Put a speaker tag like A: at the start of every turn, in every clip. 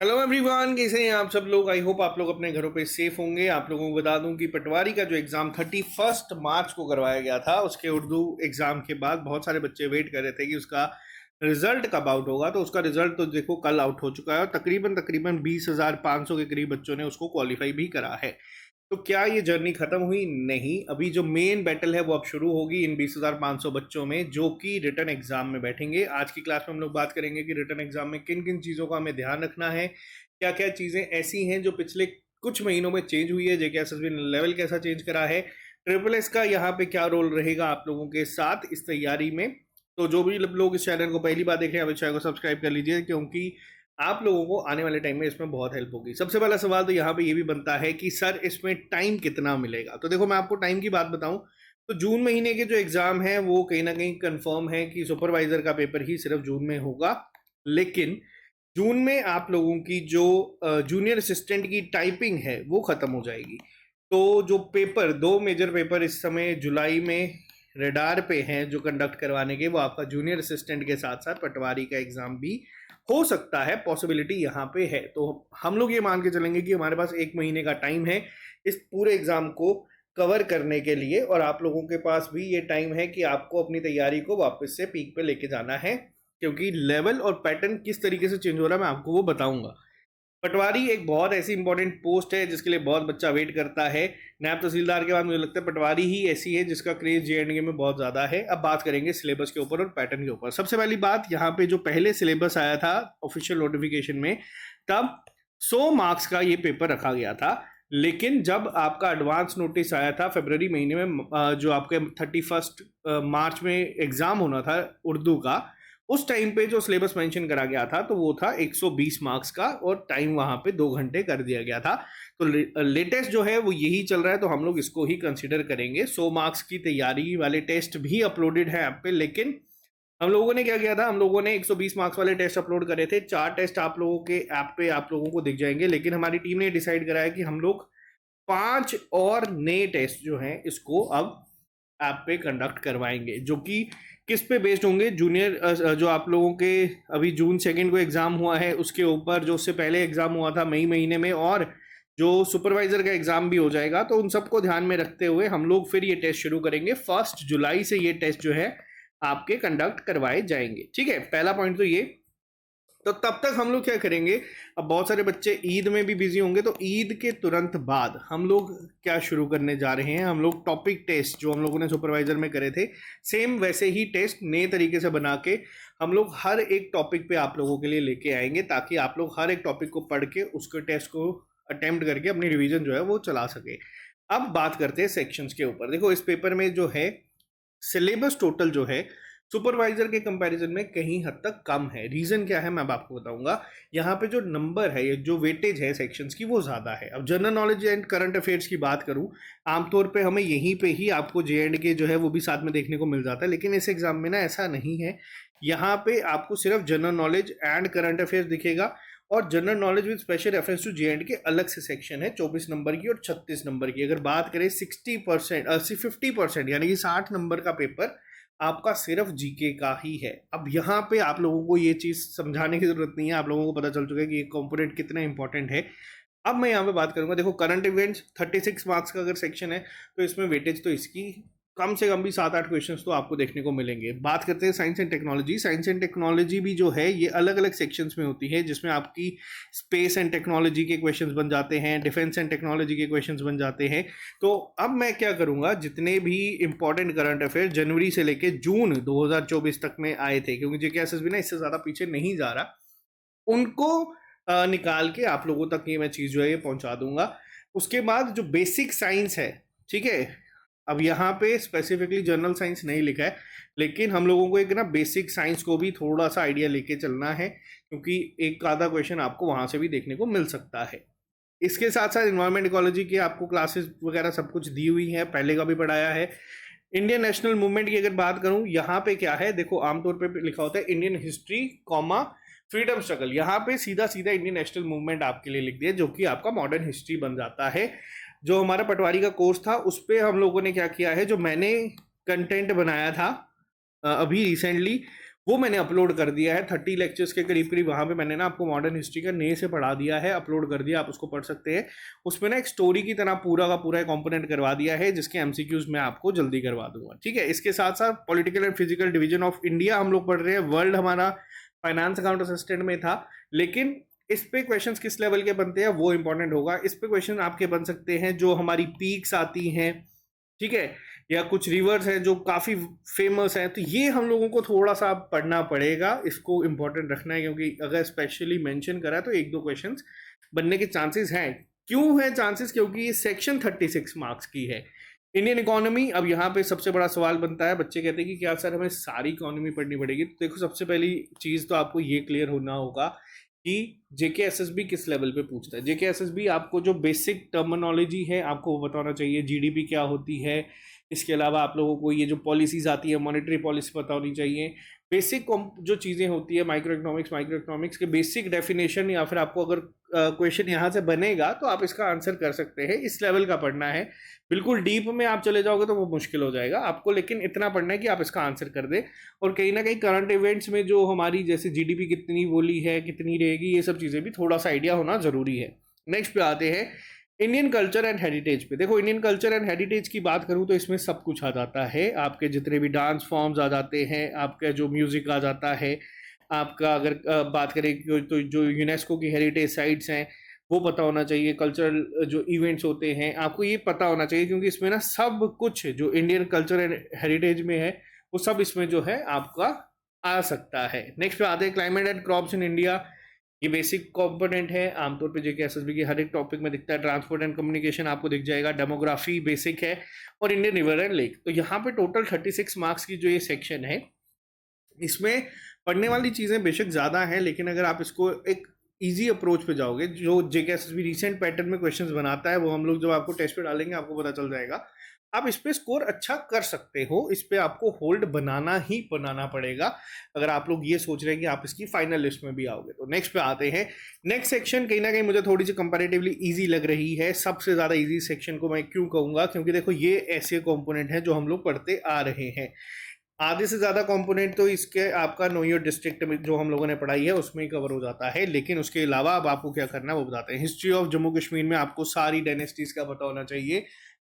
A: Hello everyone, कैसे हैं आप सब लोग। आई होप आप लोग अपने घरों पे सेफ होंगे। आप लोगों को बता दूं कि पटवारी का जो एग्जाम 31 मार्च को करवाया गया था, उसके उर्दू एग्जाम के बाद बहुत सारे बच्चे वेट कर रहे थे कि उसका रिजल्ट कब आउट होगा। तो उसका रिजल्ट तो देखो कल आउट हो चुका है और तकरीबन तकरीबन 20,500 के करीब बच्चों ने उसको क्वालिफाई भी करा है। तो क्या ये जर्नी खत्म हुई? नहीं, अभी जो मेन बैटल है वो अब शुरू होगी इन 20,500 बच्चों में जो कि रिटर्न एग्जाम में बैठेंगे। आज की क्लास में हम लोग बात करेंगे कि रिटर्न एग्जाम में किन किन चीज़ों का हमें ध्यान रखना है, क्या क्या चीज़ें ऐसी हैं जो पिछले कुछ महीनों में चेंज हुई है, जेकेएसएसबी ने लेवल कैसा चेंज करा है, ट्रिपल एस का यहाँ पे क्या रोल रहेगा आप लोगों के साथ इस तैयारी में। तो जो भी लोग इस चैनल को पहली बार देख रहे हैं, आप इस चैनल को सब्सक्राइब कर लीजिए, क्योंकि आप लोगों को आने वाले टाइम में इसमें बहुत हेल्प होगी। सबसे पहला सवाल तो यहाँ पे ये भी बनता है कि सर इसमें टाइम कितना मिलेगा। तो देखो, मैं आपको टाइम की बात बताऊं तो जून महीने के जो एग्जाम है वो कहीं ना कहीं कंफर्म है कि सुपरवाइजर का पेपर ही सिर्फ जून में होगा। लेकिन जून में आप लोगों की जो जूनियर असिस्टेंट की टाइपिंग है वो खत्म हो जाएगी। तो जो पेपर, दो मेजर पेपर इस समय जुलाई में रेडार पे हैं जो कंडक्ट करवाने के, वो आपका जूनियर असिस्टेंट के साथ साथ पटवारी का एग्जाम भी हो सकता है। पॉसिबिलिटी यहाँ पे है। तो हम लोग ये मान के चलेंगे कि हमारे पास एक महीने का टाइम है इस पूरे एग्जाम को कवर करने के लिए, और आप लोगों के पास भी ये टाइम है कि आपको अपनी तैयारी को वापस से पीक पे लेके जाना है, क्योंकि लेवल और पैटर्न किस तरीके से चेंज हो रहा है मैं आपको वो बताऊंगा। पटवारी एक बहुत ऐसी इंपॉर्टेंट पोस्ट है जिसके लिए बहुत बच्चा वेट करता है। नायब तहसीलदार के बाद मुझे लगता है पटवारी ही ऐसी है जिसका क्रेज जेएंडके में बहुत ज़्यादा है। अब बात करेंगे सिलेबस के ऊपर और पैटर्न के ऊपर। सबसे पहली बात, यहाँ पे जो पहले सिलेबस आया था ऑफिशियल नोटिफिकेशन में, तब 100 मार्क्स का ये पेपर रखा गया था। लेकिन जब आपका एडवांस नोटिस आया था फरवरी महीने में, जो आपके 31 मार्च में एग्जाम होना था उर्दू का, उस टाइम पे जो सिलेबस मेंशन करा गया था तो वो था 120 मार्क्स का, और टाइम वहां पे 2 घंटे कर दिया गया था। तो लेटेस्ट जो है वो यही चल रहा है, तो हम लोग इसको ही कंसिडर करेंगे। 100 मार्क्स की तैयारी वाले टेस्ट भी अपलोडेड है ऐप पे, लेकिन हम लोगों ने क्या किया था, हम लोगों ने 120 मार्क्स वाले टेस्ट अपलोड करे थे। 4 टेस्ट आप लोगों के ऐप पे आप लोगों को दिख जाएंगे, लेकिन हमारी टीम ने डिसाइड करा है कि हम लोग 5 और नए टेस्ट जो हैं इसको अब ऐप पे कंडक्ट करवाएंगे, जो कि किस पे बेस्ड होंगे, जूनियर जो आप लोगों के अभी जून 2 को एग्जाम हुआ है उसके ऊपर, जो उससे पहले एग्जाम हुआ था मई महीने में, और जो सुपरवाइजर का एग्जाम भी हो जाएगा। तो उन सबको ध्यान में रखते हुए हम लोग फिर ये टेस्ट शुरू करेंगे। 1 जुलाई से ये टेस्ट जो है आपके कंडक्ट करवाए जाएंगे। ठीक है, पहला पॉइंट तो ये। तो तब तक हम लोग क्या करेंगे, अब बहुत सारे बच्चे ईद में भी बिजी होंगे, तो ईद के तुरंत बाद हम लोग क्या शुरू करने जा रहे हैं, हम लोग टॉपिक टेस्ट जो हम लोगों ने सुपरवाइजर में करे थे, सेम वैसे ही टेस्ट नए तरीके से बना के हम लोग हर एक टॉपिक पे आप लोगों के लिए लेके आएंगे, ताकि आप लोग हर एक टॉपिक को पढ़ के उसके टेस्ट को अटेम्प्ट करके अपनी रिवीजन जो है वो चला सके। अब बात करते हैं सेक्शंस के ऊपर। देखो, इस पेपर में जो है सिलेबस टोटल जो है सुपरवाइजर के कंपैरिजन में कहीं हद तक कम है। रीजन क्या है मैं अब आपको बताऊंगा। यहाँ पे जो नंबर है, ये जो वेटेज है सेक्शंस की, वो ज्यादा है। अब general knowledge and current affairs की बात करूं, आमतौर पे हमें यहीं पे ही आपको जे एंड के जो है वो भी साथ में देखने को मिल जाता है, लेकिन इस एग्जाम में ना ऐसा नहीं है। यहाँ पे आपको सिर्फ general knowledge and current affairs दिखेगा, और general knowledge with special reference to J and K अलग से सेक्शन है 24 नंबर की और 36 नंबर की। अगर बात करें 60%, 50% यानी कि 60 नंबर का पेपर आपका सिर्फ जीके का ही है। अब यहाँ पे आप लोगों को ये चीज समझाने की जरूरत नहीं है, आप लोगों को पता चल चुका है कि ये कंपोनेंट कितना इंपॉर्टेंट है। अब मैं यहाँ पे बात करूंगा। देखो, करंट इवेंट्स 36 मार्क्स का अगर सेक्शन है तो इसमें वेटेज तो इसकी कम से कम भी 7-8 क्वेश्चंस तो आपको देखने को मिलेंगे। बात करते हैं science and technology. Science and technology भी जो है ये अलग अलग सेक्शंस में होती है, जिसमें आपकी स्पेस एंड टेक्नोलॉजी के क्वेश्चंस बन जाते हैं, डिफेंस एंड टेक्नोलॉजी के क्वेश्चंस बन जाते हैं। तो अब मैं क्या करूंगा, जितने भी इंपॉर्टेंट करंट अफेयर जनवरी से लेके जून 2024 तक में आए थे, क्योंकि जेकेएसएसबी ना इससे ज्यादा पीछे नहीं जा रहा, उनको निकाल के आप लोगों तक ये मैं चीज जो है ये पहुंचा दूंगा। उसके बाद जो बेसिक साइंस है, ठीक है, अब यहाँ पे स्पेसिफिकली जनरल साइंस नहीं लिखा है, लेकिन हम लोगों को एक ना बेसिक साइंस को भी थोड़ा सा आइडिया लेके चलना है, क्योंकि एक आधा क्वेश्चन आपको वहां से भी देखने को मिल सकता है। इसके साथ साथ इन्वायरमेंट इकोलॉजी की आपको क्लासेस वगैरह सब कुछ दी हुई है, पहले का भी पढ़ाया है। इंडियन नेशनल मूवमेंट की अगर बात करूं, यहाँ पे क्या है, देखो आमतौर पे लिखा होता है Indian history comma freedom struggle. यहाँ पे सीधा सीधा इंडियन नेशनल मूवमेंट आपके लिए लिख दिया, जो कि आपका मॉडर्न हिस्ट्री बन जाता है। जो हमारा पटवारी का कोर्स था उस पर हम लोगों ने क्या किया है, जो मैंने कंटेंट बनाया था अभी रिसेंटली, वो मैंने अपलोड कर दिया है 30 लेक्चर्स के करीब करीब। वहाँ पे मैंने ना आपको मॉडर्न हिस्ट्री का नए से पढ़ा दिया है, अपलोड कर दिया, आप उसको पढ़ सकते हैं। उसमें ना एक स्टोरी की तरह पूरा का पूरा कंपोनेंट करवा दिया है, जिसके एमसीक्यूज मैं आपको जल्दी करवा दूंगा, ठीक है। इसके साथ साथ political and physical division of India हम लोग पढ़ रहे हैं। वर्ल्ड हमारा फाइनेंस अकाउंट असिस्टेंट में था, लेकिन इस पे क्वेश्चंस किस लेवल के बनते हैं वो इंपॉर्टेंट होगा। इस पे क्वेश्चन आपके बन सकते हैं जो हमारी पीक्स आती हैं, ठीक है, या कुछ रिवर्स हैं जो काफ़ी फेमस हैं, तो ये हम लोगों को थोड़ा सा पढ़ना पड़ेगा, इसको इंपॉर्टेंट रखना है, क्योंकि अगर स्पेशली मेंशन करा तो एक दो क्वेश्चंस बनने के चांसेस हैं। क्यों है चांसेस? क्योंकि ये सेक्शन 36 मार्क्स की है। इंडियन इकोनॉमी, अब यहाँ पे सबसे बड़ा सवाल बनता है, बच्चे कहते हैं कि क्या सर हमें सारी इकोनॉमी पढ़नी पड़ेगी? तो देखो, सबसे पहली चीज़ तो आपको ये क्लियर होना होगा कि जेके एसएसबी किस लेवल पे पूछता है। जेके एसएसबी आपको जो बेसिक टर्मिनोलॉजी है आपको वो बताना चाहिए, जीडीपी क्या होती है। इसके अलावा आप लोगों को ये जो पॉलिसीज आती है, मॉनेटरी पॉलिसी पता होनी चाहिए। बेसिक जो चीज़ें होती है माइक्रो इकोनॉमिक्स के बेसिक डेफिनेशन, या फिर आपको अगर क्वेश्चन यहाँ से बनेगा तो आप इसका आंसर कर सकते हैं। इस लेवल का पढ़ना है। बिल्कुल डीप में आप चले जाओगे तो वो मुश्किल हो जाएगा आपको, लेकिन इतना पढ़ना है कि आप इसका आंसर कर दें। और कहीं ना कहीं करंट इवेंट्स में जो हमारी जैसे जीडीपी कितनी बोली है, कितनी रहेगी, ये सब चीज़ें भी थोड़ा सा आइडिया होना ज़रूरी है। नेक्स्ट पे आते हैं इंडियन कल्चर एंड हेरिटेज पे। देखो, इंडियन कल्चर एंड हेरिटेज की बात करूँ तो इसमें सब कुछ आ जाता है। आपके जितने भी डांस फॉर्म्स आ जाते हैं, आपका जो म्यूज़िक आ जाता है, आपका अगर बात करें तो जो यूनेस्को की हेरिटेज साइट्स हैं वो पता होना चाहिए। कल्चरल जो इवेंट्स होते हैं आपको ये पता होना चाहिए, क्योंकि इसमें ना सब कुछ जो इंडियन कल्चर एंड हेरिटेज में है वो सब इसमें जो है आपका आ सकता है। नेक्स्ट पे आते हैं climate and crops in India. ये बेसिक कंपोनेंट है, आमतौर पे जेके एसएसबी की हर एक टॉपिक में दिखता है। ट्रांसपोर्ट एंड कम्युनिकेशन आपको दिख जाएगा, डेमोग्राफी बेसिक है, और इंडियन रिवर एंड लेक। तो यहाँ पे टोटल 36 मार्क्स की जो ये सेक्शन है, इसमें पढ़ने वाली चीज़ें बेशक ज़्यादा हैं, लेकिन अगर आप इसको एक इजी अप्रोच पे जाओगे, जो जेके एसएसबी रिसेंट पैटर्न में क्वेश्चंस बनाता है वो हम लोग जब आपको टेस्ट पे डालेंगे आपको पता चल जाएगा, आप इस पे स्कोर अच्छा कर सकते हो। इस पे आपको होल्ड बनाना ही बनाना पड़ेगा अगर आप लोग ये सोच रहे हैं कि आप इसकी फाइनल लिस्ट में भी आओगे। तो नेक्स्ट पे आते हैं। नेक्स्ट सेक्शन कहीं ना कहीं मुझे थोड़ी सी कंपैरेटिवली इजी लग रही है। सबसे ज़्यादा इजी सेक्शन को मैं क्यों कहूँगा, क्योंकि देखो ये ऐसे कंपोनेंट हैं जो हम लोग पढ़ते आ रहे हैं। आधे से ज़्यादा कंपोनेंट तो इसके आपका नो योर डिस्ट्रिक्ट में जो हम लोगों ने पढ़ाई है उसमें ही कवर हो जाता है, लेकिन उसके अलावा अब आपको क्या करना है वो बताते हैं। हिस्ट्री ऑफ जम्मू कश्मीर में आपको सारी डायनेस्टीज का पता होना चाहिए,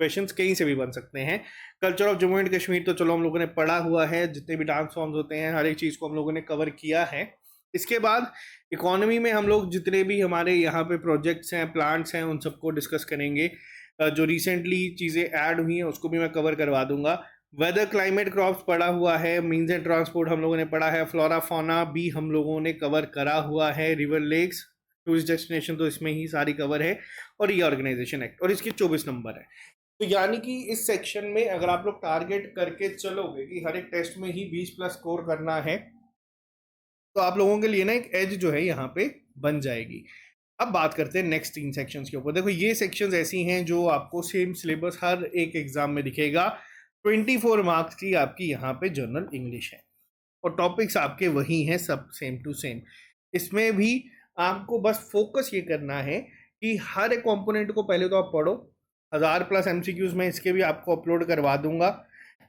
A: क्वेश्चंस कहीं से भी बन सकते हैं। Culture of Jammu and Kashmir तो चलो हम लोगों ने पढ़ा हुआ है, जितने भी डांस फॉर्म्स होते हैं हर एक चीज़ को हम लोगों ने कवर किया है। इसके बाद इकोनॉमी में हम लोग जितने भी हमारे यहाँ पे प्रोजेक्ट्स हैं, प्लांट्स हैं, उन सबको डिस्कस करेंगे। जो रिसेंटली चीज़ें ऐड हुई हैं उसको भी मैं कवर करवा दूंगा। वेदर क्लाइमेट क्रॉप्स पढ़ा हुआ है, मीन्स एंड ट्रांसपोर्ट हम लोगों ने पढ़ा है, फ्लोरा फौना भी हम लोगों ने कवर करा हुआ है, रिवर लेक्स, टूरिस्ट डेस्टिनेशन तो इसमें ही सारी कवर है, और रीऑर्गेनाइजेशन एक्ट, और इसकी 24 नंबर है। तो यानी कि इस सेक्शन में अगर आप लोग टारगेट करके चलोगे कि हर एक टेस्ट में ही 20+ स्कोर करना है, तो आप लोगों के लिए ना एक एज जो है यहाँ पे बन जाएगी। अब बात करते हैं नेक्स्ट 3 सेक्शंस के ऊपर। देखो ये सेक्शंस ऐसी हैं जो आपको सेम सिलेबस हर एक एग्जाम में दिखेगा। 24 मार्क्स की आपकी यहाँ पे जनरल इंग्लिश है, और टॉपिक्स आपके वही हैं, सब सेम टू सेम। इसमें भी आपको बस फोकस ये करना है कि हर एक कंपोनेंट को पहले तो आप पढ़ो। 1000+ एमसीक्यूज में इसके भी आपको अपलोड करवा दूंगा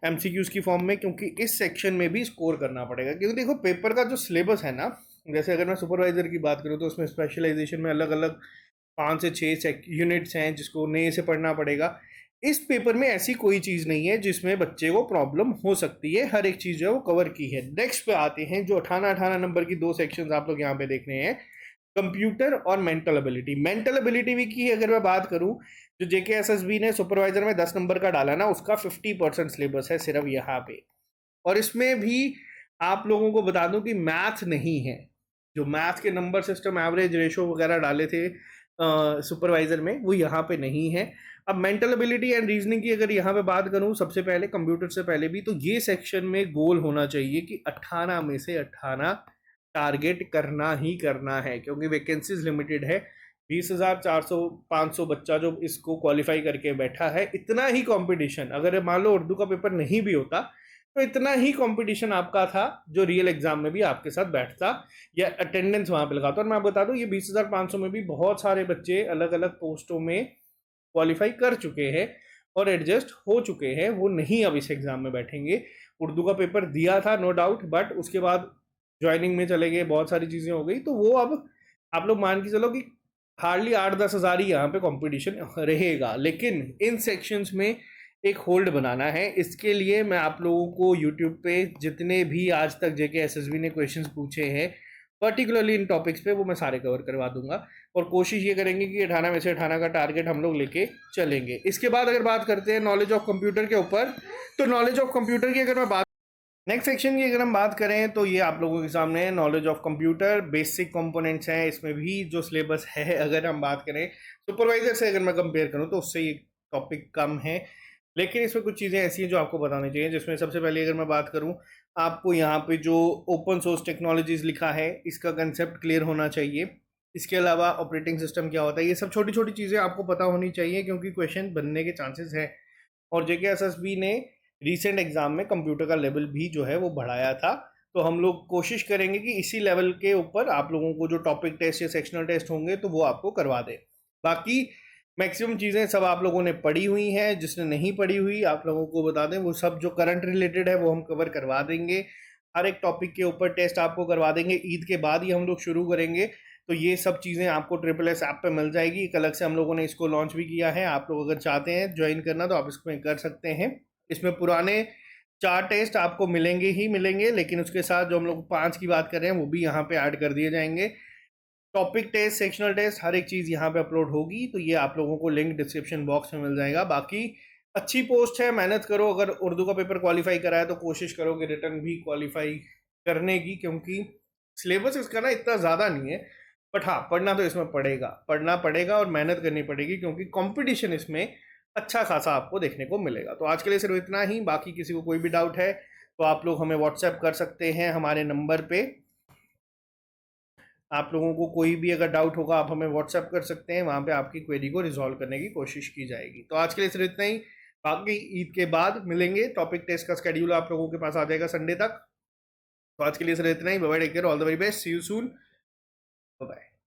A: एमसीक्यूज की फॉर्म में, क्योंकि इस सेक्शन में भी स्कोर करना पड़ेगा। क्योंकि देखो पेपर का जो सिलेबस है ना, जैसे अगर मैं सुपरवाइजर की बात करूँ तो उसमें स्पेशलाइजेशन में अलग अलग 5 से 6 यूनिट्स हैं जिसको नए से पढ़ना पड़ेगा। इस पेपर में ऐसी कोई चीज़ नहीं है जिसमें बच्चे को प्रॉब्लम हो सकती है, हर एक चीज़ जो है वो कवर की है। नेक्स्ट पे आते हैं जो 18 नंबर की 2 सेक्शंस आप लोग यहाँ पे देख रहे हैं, कंप्यूटर और मेंटल एबिलिटी। मेंटल एबिलिटी की अगर मैं बात करूँ, जो जेके एसएसबी ने सुपरवाइजर में 10 नंबर का डाला ना, उसका 50% सिलेबस है सिर्फ यहाँ पे। और इसमें भी आप लोगों को बता दूं कि मैथ नहीं है। जो मैथ के नंबर सिस्टम, एवरेज, रेशो वगैरह डाले थे सुपरवाइजर में, वो यहाँ पे नहीं है। अब मेंटल एबिलिटी एंड रीजनिंग की अगर यहाँ पे बात करूँ, सबसे पहले कंप्यूटर से पहले भी, तो ये सेक्शन में गोल होना चाहिए कि 18 में से 18 टारगेट करना ही करना है, क्योंकि वैकेंसीज लिमिटेड है। 20,400 500 बच्चा जो इसको क्वालिफाई करके बैठा है, इतना ही कंपटीशन। अगर मान लो उर्दू का पेपर नहीं भी होता तो इतना ही कंपटीशन आपका था जो रियल एग्जाम में भी आपके साथ बैठता या अटेंडेंस वहां पे लगाता। और मैं बता दूं ये 20,500 में भी बहुत सारे बच्चे अलग अलग पोस्टों में क्वालिफाई कर चुके हैं और एडजस्ट हो चुके हैं, वो नहीं अब इस एग्जाम में बैठेंगे। उर्दू का पेपर दिया था नो डाउट, बट उसके बाद ज्वाइनिंग में चले गए, बहुत सारी चीज़ें हो गई, तो वो अब आप लोग मान के चलो कि हार्डली 8-10 हज़ार ही यहाँ पे कंपटीशन रहेगा। लेकिन इन सेक्शंस में एक होल्ड बनाना है। इसके लिए मैं आप लोगों को यूट्यूब पे जितने भी आज तक जेके एसएसबी ने क्वेश्चंस पूछे हैं पर्टिकुलरली इन टॉपिक्स पे, वो मैं सारे कवर करवा दूंगा और कोशिश ये करेंगे कि 18 में से 18 का टारगेट हम लोग लेके चलेंगे। इसके बाद अगर बात करते हैं नॉलेज ऑफ कंप्यूटर के ऊपर, तो नॉलेज ऑफ कंप्यूटर की अगर मैं बात नेक्स्ट सेक्शन की अगर हम बात करें तो ये आप लोगों के सामने है knowledge of computer, basic components हैं। इसमें भी जो सिलेबस है, अगर हम बात करें सुपरवाइजर से अगर मैं कंपेयर करूं तो उससे ये टॉपिक कम है, लेकिन इसमें कुछ चीज़ें ऐसी हैं जो आपको बतानी चाहिए। जिसमें सबसे पहले अगर मैं बात करूं, आपको यहाँ पे जो ओपन सोर्स टेक्नोलॉजीज लिखा है इसका कंसेप्ट क्लियर होना चाहिए। इसके अलावा ऑपरेटिंग सिस्टम क्या होता है, ये सब छोटी छोटी चीज़ें आपको पता होनी चाहिए, क्योंकि क्वेश्चन बनने के चांसेस हैं। और जेकेएसएसबी ने रिसेंट एग्जाम में कंप्यूटर का लेवल भी जो है वो बढ़ाया था, तो हम लोग कोशिश करेंगे कि इसी लेवल के ऊपर आप लोगों को जो टॉपिक टेस्ट या सेक्शनल टेस्ट होंगे तो वो आपको करवा दें। बाकी मैक्सिमम चीज़ें सब आप लोगों ने पढ़ी हुई हैं, जिसने नहीं पढ़ी हुई आप लोगों को बता दें, वो सब जो करंट रिलेटेड है वो हम कवर करवा देंगे। हर एक टॉपिक के ऊपर टेस्ट आपको करवा देंगे। ईद के बाद ही हम लोग शुरू करेंगे, तो ये सब चीज़ें आपको ट्रिपल एस ऐप पे मिल जाएगी। एक अलग से हम लोगों ने इसको लॉन्च भी किया है, आप लोग अगर चाहते हैं ज्वाइन करना तो आप इसमें कर सकते हैं। इसमें पुराने 4 टेस्ट आपको मिलेंगे ही मिलेंगे, लेकिन उसके साथ जो हम लोग 5 की बात कर रहे हैं वो भी यहाँ पे ऐड कर दिए जाएंगे। टॉपिक टेस्ट, सेक्शनल टेस्ट, हर एक चीज़ यहाँ पे अपलोड होगी, तो ये आप लोगों को लिंक डिस्क्रिप्शन बॉक्स में मिल जाएगा। बाकी अच्छी पोस्ट है, मेहनत करो। अगर उर्दू का पेपर क्वालिफाई करा है तो कोशिश करो कि रिटर्न भी क्वालिफाई करने की, क्योंकि सिलेबस इसका ना इतना ज़्यादा नहीं है। बट हाँ, पढ़ना तो इसमें पड़ेगा, पढ़ना पड़ेगा और मेहनत करनी पड़ेगी, क्योंकि कंपटीशन इसमें अच्छा खासा आपको देखने को मिलेगा। तो आज के लिए सिर्फ इतना ही। बाकी किसी को कोई भी डाउट है तो आप लोग हमें व्हाट्सएप कर सकते हैं हमारे नंबर पे। आप लोगों को कोई भी अगर डाउट होगा आप हमें व्हाट्सएप कर सकते हैं, वहाँ पे आपकी क्वेरी को रिजॉल्व करने की कोशिश की जाएगी। तो आज के लिए सिर्फ इतना ही। बाकी ईद के बाद मिलेंगे, टॉपिक टेस्ट का स्केड्यूल आप लोगों के पास आ जाएगा संडे तक। तो आज के लिए सिर्फ इतना ही। Bye bye, take care, all the very best, see you soon, bye bye.